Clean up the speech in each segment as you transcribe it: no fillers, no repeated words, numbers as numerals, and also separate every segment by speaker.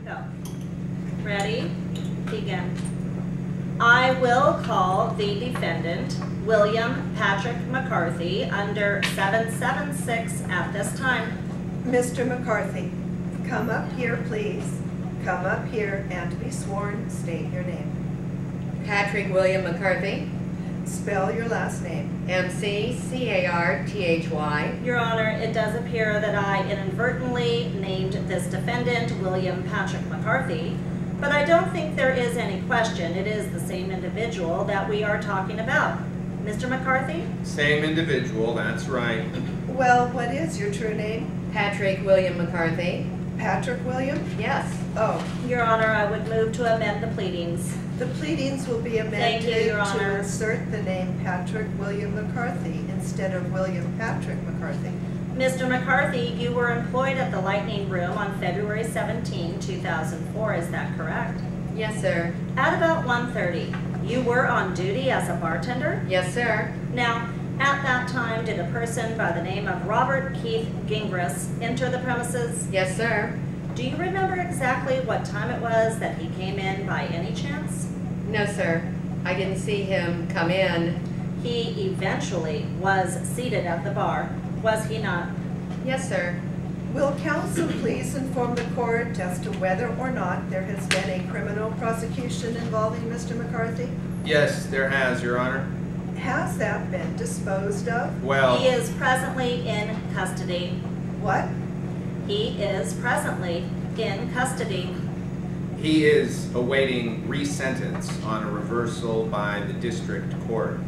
Speaker 1: Go. Ready? Begin. I will call the defendant, William Patrick McCarthy, under 776 at this time.
Speaker 2: Mr. McCarthy, come up here, please. Come up here and be sworn. State your name.
Speaker 3: Patrick William McCarthy,
Speaker 2: Spell your last name.
Speaker 3: M-C-C-A-R-T-H-Y.
Speaker 1: Your Honor, it does appear that I inadvertently named this defendant William Patrick McCarthy, but I don't think there is any question it is the same individual that we are talking about. Mr. McCarthy?
Speaker 4: Same individual, that's right.
Speaker 2: Well, what is your true name?
Speaker 3: Patrick William McCarthy.
Speaker 2: Patrick William?
Speaker 3: Yes.
Speaker 2: Oh,
Speaker 1: Your Honor, I would move to amend the pleadings.
Speaker 2: the pleadings will be amended
Speaker 1: Thank you, Your
Speaker 2: to
Speaker 1: Honor.
Speaker 2: insert the name Patrick William McCarthy instead of William Patrick McCarthy.
Speaker 1: Mr. McCarthy, you were employed at the Lightning Room on February 17, 2004, is that correct?
Speaker 3: Yes, sir.
Speaker 1: At about 1:30, you were on duty as a bartender?
Speaker 3: Yes, sir.
Speaker 1: Now, at that time, did a person by the name of Robert Keith Gingras enter the premises?
Speaker 3: Yes, sir.
Speaker 1: Do you remember exactly what time it was that he came in by any chance?
Speaker 3: No, sir. I didn't see him come in.
Speaker 1: He eventually was seated at the bar, was he not?
Speaker 3: Yes, sir.
Speaker 2: Will counsel please inform the court as to whether or not there has been a criminal prosecution involving Mr. McCarthy?
Speaker 4: Yes, there has, Your Honor.
Speaker 2: Has that been disposed of?
Speaker 4: Well,
Speaker 1: He is presently in custody.
Speaker 2: What?
Speaker 1: He is presently in custody.
Speaker 4: he is awaiting resentence on a reversal by the district court.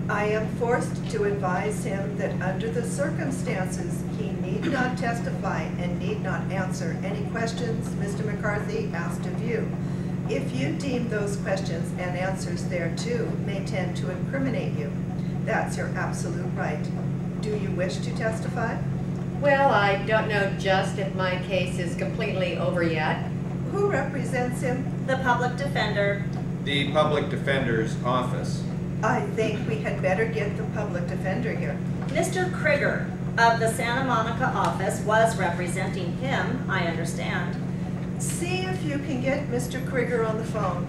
Speaker 2: I am forced to advise him that under the circumstances, he need not testify and need not answer any questions Mr. McCarthy asked of you. If you deem those questions and answers thereto may tend to incriminate you, that's your absolute right. Do you wish to testify?
Speaker 3: Well, I don't know just if my case is completely over yet.
Speaker 2: Who represents him?
Speaker 1: The public defender.
Speaker 4: The public defender's office.
Speaker 2: I think we had better get the public defender here.
Speaker 1: Mr. Krieger of the Santa Monica office was representing him, I understand.
Speaker 2: See if you can get Mr. Krieger on the phone.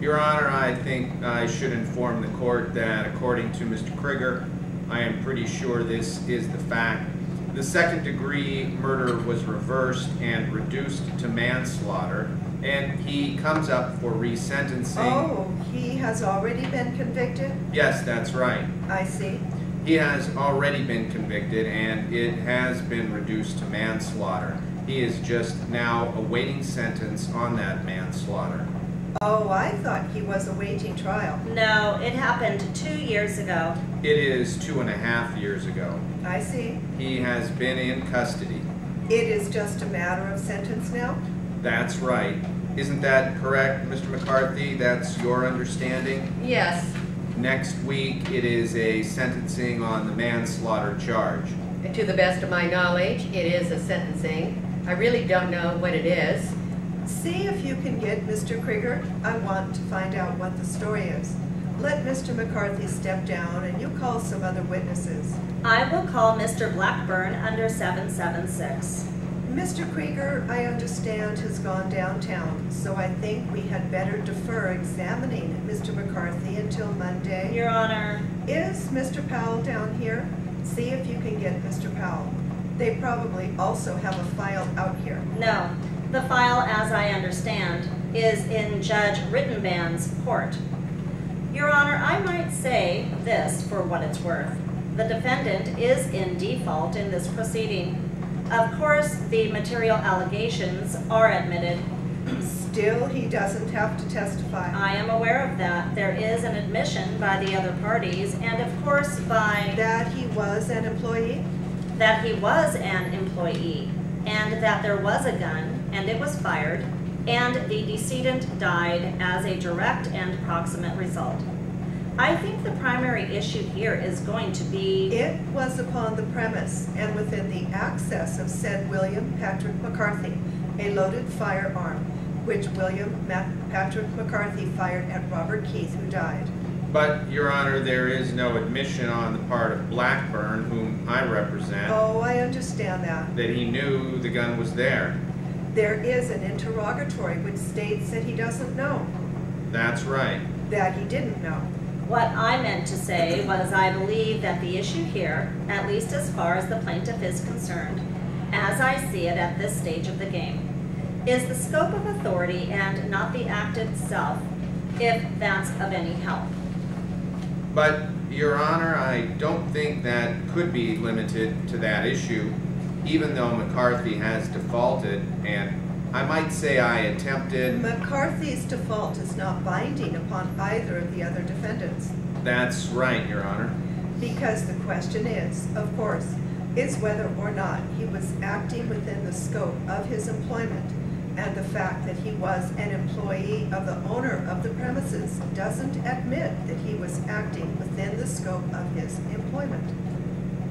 Speaker 4: Your Honor, I think I should inform the court that according to Mr. Krieger, I am pretty sure this is the fact. The second-degree murder was reversed and reduced to manslaughter, and he comes up for resentencing.
Speaker 2: Oh, he has already been convicted?
Speaker 4: Yes, that's right.
Speaker 2: I see.
Speaker 4: He has already been convicted, and it has been reduced to manslaughter. He is just now awaiting sentence on that manslaughter.
Speaker 2: Oh, I thought he was awaiting trial.
Speaker 1: No, it happened 2 years ago.
Speaker 4: It is 2.5 years ago.
Speaker 2: I see.
Speaker 4: He has been in custody.
Speaker 2: It is just a matter of sentence now?
Speaker 4: That's right. Isn't that correct, Mr. McCarthy? That's your understanding?
Speaker 3: Yes.
Speaker 4: Next week, it is a sentencing on the manslaughter charge.
Speaker 3: To the best of my knowledge, it is a sentencing. I really don't know what it is.
Speaker 2: See if you can get Mr. Krieger. I want to find out what the story is. Let Mr. McCarthy step down and you call some other witnesses.
Speaker 1: I will call Mr. Blackburn under 776.
Speaker 2: Mr. Krieger, I understand, has gone downtown, so I think we had better defer examining Mr. McCarthy until Monday.
Speaker 1: Your Honor.
Speaker 2: Is Mr. Powell down here? See if you can get Mr. Powell. They probably also have a file out here.
Speaker 1: No. The file, as I understand, is in Judge Rittenband's court. Your Honor, I might say this for what it's worth. The defendant is in default in this proceeding. Of course, the material allegations are admitted.
Speaker 2: Still, he doesn't have to testify.
Speaker 1: I am aware of that. There is an admission by the other parties, and of course by
Speaker 2: That he was an employee?
Speaker 1: that he was an employee, and that there was a gun, and it was fired, and the decedent died as a direct and proximate result. I think the primary issue here is going to be...
Speaker 2: It was upon the premise and within the access of said William Patrick McCarthy, a loaded firearm, which William Patrick McCarthy fired at Robert Keith, who died.
Speaker 4: But, Your Honor, there is no admission on the part of Blackburn, whom I represent,
Speaker 2: Oh, I understand that.
Speaker 4: that he knew the gun was there.
Speaker 2: There is an interrogatory which states that he doesn't know,
Speaker 4: That's right.
Speaker 2: that he didn't know.
Speaker 1: What I meant to say was I believe that the issue here, at least as far as the plaintiff is concerned, as I see it at this stage of the game, is the scope of authority and not the act itself, if that's of any help.
Speaker 4: But, Your Honor, I don't think that could be limited to that issue, even though McCarthy has defaulted, and I might say I attempted.
Speaker 2: McCarthy's default is not binding upon either of the other defendants,
Speaker 4: That's right, Your Honor.
Speaker 2: because the question is, of course, is whether or not he was acting within the scope of his employment, and the fact that he was an employee of the owner of the premises doesn't admit that he was acting within the scope of his employment.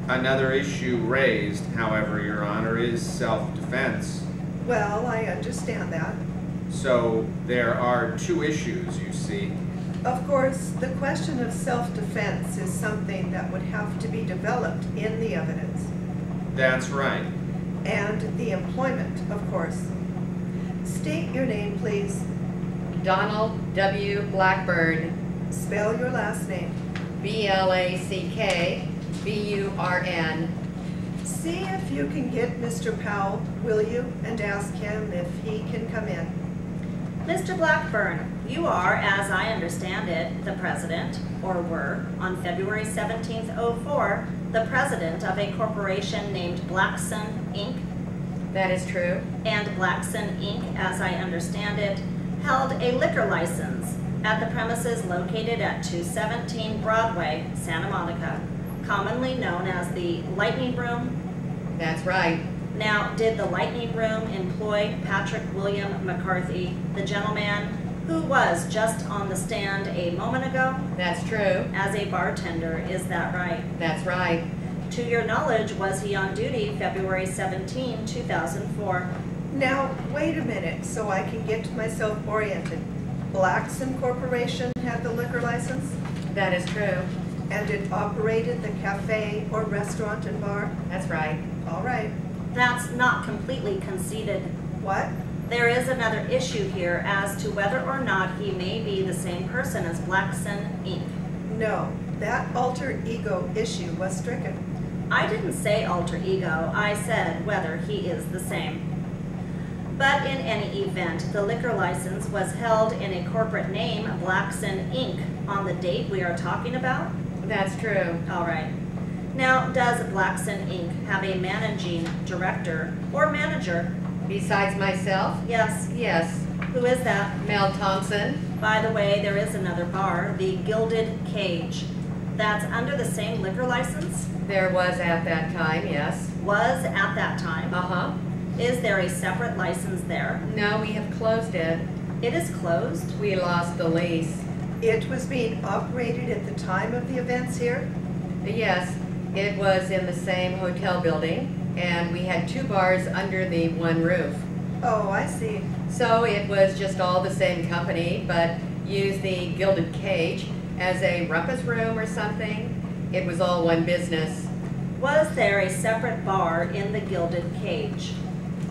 Speaker 4: Another issue raised, however, Your Honor, is self-defense.
Speaker 2: Well, I understand that.
Speaker 4: So there are two issues, you see.
Speaker 2: Of course, the question of self-defense is something that would have to be developed in the evidence.
Speaker 4: That's right.
Speaker 2: And the employment, of course. State your name, please.
Speaker 3: Donald W. Blackburn,
Speaker 2: Spell your last name.
Speaker 3: Blackburn.
Speaker 2: See if you can get Mr. Powell, will you, and ask him if he can come in.
Speaker 1: Mr. Blackburn, you are, as I understand it, the president, or were, on February 17th, 04, the president of a corporation named Blackson, Inc.,
Speaker 3: That is true.
Speaker 1: and Blackson, Inc., as I understand it, held a liquor license at the premises located at 217 Broadway, Santa Monica, commonly known as the Lightning Room.
Speaker 3: That's right.
Speaker 1: Now, did the Lightning Room employ Patrick William McCarthy, the gentleman who was just on the stand a moment ago,
Speaker 3: That's true.
Speaker 1: as a bartender? Is that right?
Speaker 3: That's right.
Speaker 1: To your knowledge, was he on duty February 17, 2004?
Speaker 2: Now, wait a minute so I can get myself oriented. Blackson Corporation had the liquor license,
Speaker 3: That is true.
Speaker 2: and it operated the cafe or restaurant and bar?
Speaker 3: That's right.
Speaker 2: All right.
Speaker 1: That's not completely conceded.
Speaker 2: What?
Speaker 1: There is another issue here as to whether or not he may be the same person as Blackson, Inc.
Speaker 2: No, that alter ego issue was stricken.
Speaker 1: I didn't say alter ego, I said whether he is the same. But in any event, the liquor license was held in a corporate name, Blackson, Inc., on the date we are talking about?
Speaker 3: That's true.
Speaker 1: All right. Now, does Blackson, Inc. have a managing director or manager?
Speaker 3: Besides myself?
Speaker 1: Yes.
Speaker 3: Yes.
Speaker 1: Who is that?
Speaker 3: Mel Thompson.
Speaker 1: By the way, there is another bar, the Gilded Cage. That's under the same liquor license?
Speaker 3: There was at that time, yes.
Speaker 1: Was at that time.
Speaker 3: Uh-huh.
Speaker 1: Is there a separate license there?
Speaker 3: No, we have closed it.
Speaker 1: It is closed.
Speaker 3: We lost the lease.
Speaker 2: It was being operated at the time of the events here?
Speaker 3: Yes, it was in the same hotel building, and we had two bars under the one roof.
Speaker 2: Oh, I see.
Speaker 3: So it was just all the same company, but used the Gilded Cage as a rumpus room or something. It was all one business.
Speaker 1: Was there a separate bar in the Gilded Cage?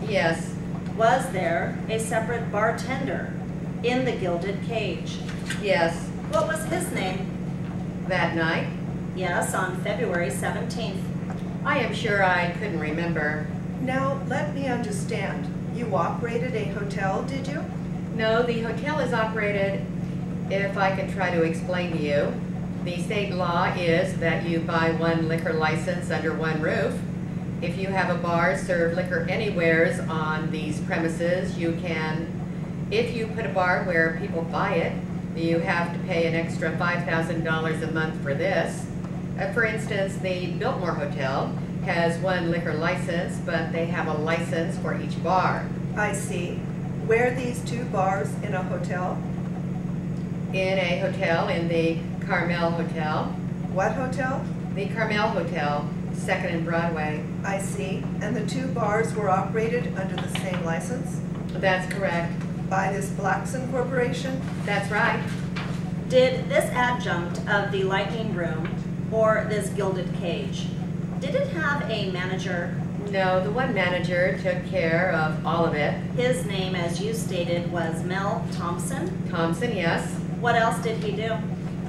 Speaker 3: Yes,
Speaker 1: Was there a separate bartender in the Gilded Cage?
Speaker 3: yes,
Speaker 1: What was his name?
Speaker 3: that night.
Speaker 1: Yes, on February 17th.
Speaker 3: I am sure I couldn't remember.
Speaker 2: Now, let me understand. You operated a hotel, did you?
Speaker 3: No, the hotel is operated, if I can try to explain to you. The state law is that you buy one liquor license under one roof. If you have a bar, serve liquor anywheres on these premises, you can. If you put a bar where people buy it, you have to pay an extra $5,000 a month for this. For instance, the Biltmore Hotel has one liquor license, but they have a license for each bar.
Speaker 2: I see. Were these two bars in a hotel?
Speaker 3: In a hotel, in the Carmel Hotel.
Speaker 2: What hotel?
Speaker 3: The Carmel Hotel, 2nd and Broadway.
Speaker 2: I see. And the two bars were operated under the same license?
Speaker 3: That's correct.
Speaker 2: By this Blackson Corporation?
Speaker 3: That's right.
Speaker 1: Did this adjunct of the Lightning Room or this Gilded Cage, did it have a manager
Speaker 3: No, the one manager took care of all of it.
Speaker 1: His name, as you stated, was Mel Thompson.
Speaker 3: Thompson, yes.
Speaker 1: What else did he do?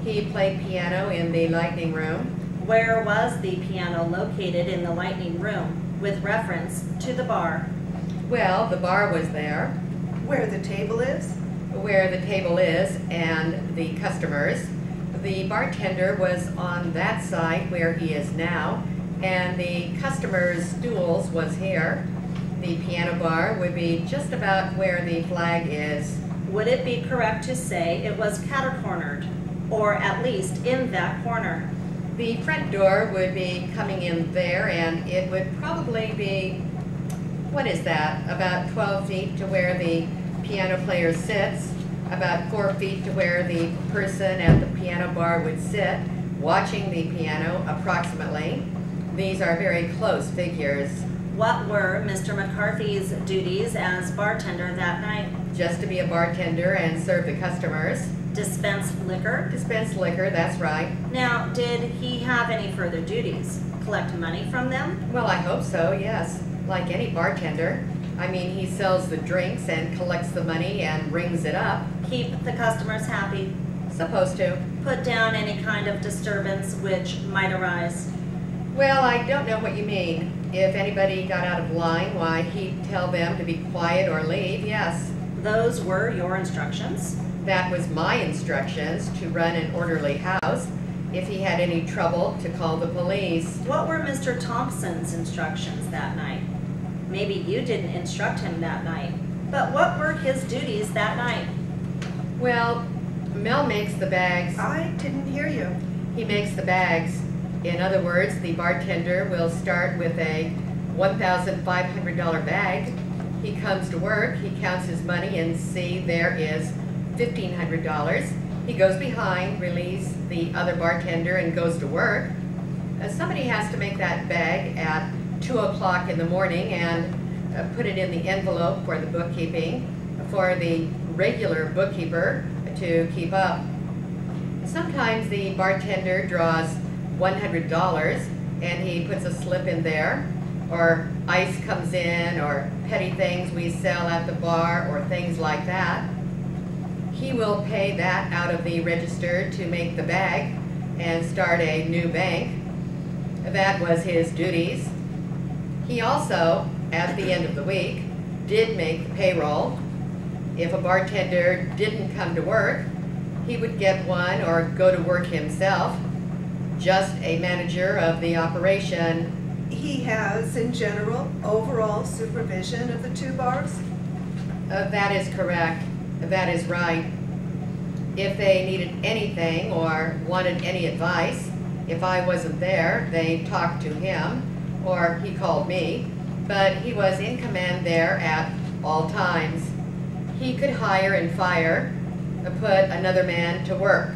Speaker 3: He played piano in the Lightning Room.
Speaker 1: Where was the piano located in the Lightning Room with reference to the bar?
Speaker 3: Well, the bar was there,
Speaker 2: Where the table is?
Speaker 3: where the table is and the customers. The bartender was on that side where he is now, and the customers' stools was here. The piano bar would be just about where the flag is.
Speaker 1: Would it be correct to say it was catty-cornered, or at least in that corner?
Speaker 3: The front door would be coming in there, and it would probably be, what is that, about 12 feet to where the piano player sits, about 4 feet to where the person at the piano bar would sit, watching the piano approximately. These are very close figures.
Speaker 1: What were Mr. McCarthy's duties as bartender that night?
Speaker 3: Just to be a bartender and serve the customers.
Speaker 1: Dispense liquor?
Speaker 3: Dispense liquor, that's right.
Speaker 1: Now, did he have any further duties? Collect money from them?
Speaker 3: Well, I hope so, yes. Like any bartender. I mean, he sells the drinks and collects the money and rings it up.
Speaker 1: Keep the customers happy?
Speaker 3: Supposed to.
Speaker 1: Put down any kind of disturbance which might arise?
Speaker 3: Well, I don't know what you mean. If anybody got out of line, why, he'd tell them to be quiet or leave, yes.
Speaker 1: Those were your instructions?
Speaker 3: That was my instructions, to run an orderly house. If he had any trouble, to call the police.
Speaker 1: What were Mr. Thompson's instructions that night? Maybe you didn't instruct him that night, but what were his duties that night?
Speaker 3: Well, Mel makes the bags.
Speaker 2: I didn't hear you.
Speaker 3: He makes the bags. In other words, the bartender will start with a $1,500 bag. He comes to work, he counts his money and see there is $1,500. He goes behind, relieves the other bartender and goes to work. Somebody has to make that bag at 2 o'clock in the morning and put it in the envelope for the bookkeeping, for the regular bookkeeper to keep up. Sometimes the bartender draws $100 and he puts a slip in there, or ice comes in, or petty things we sell at the bar, or things like that. He will pay that out of the register to make the bag and start a new bank. That was his duties. He also, at the end of the week, did make the payroll. If a bartender didn't come to work, he would get one or go to work himself. Just a manager of the operation.
Speaker 2: He has, in general, overall supervision of the two bars?
Speaker 3: That is correct. That is right. If they needed anything or wanted any advice, if I wasn't there, they talked to him, or he called me, but he was in command there at all times. He could hire and fire, put another man to work.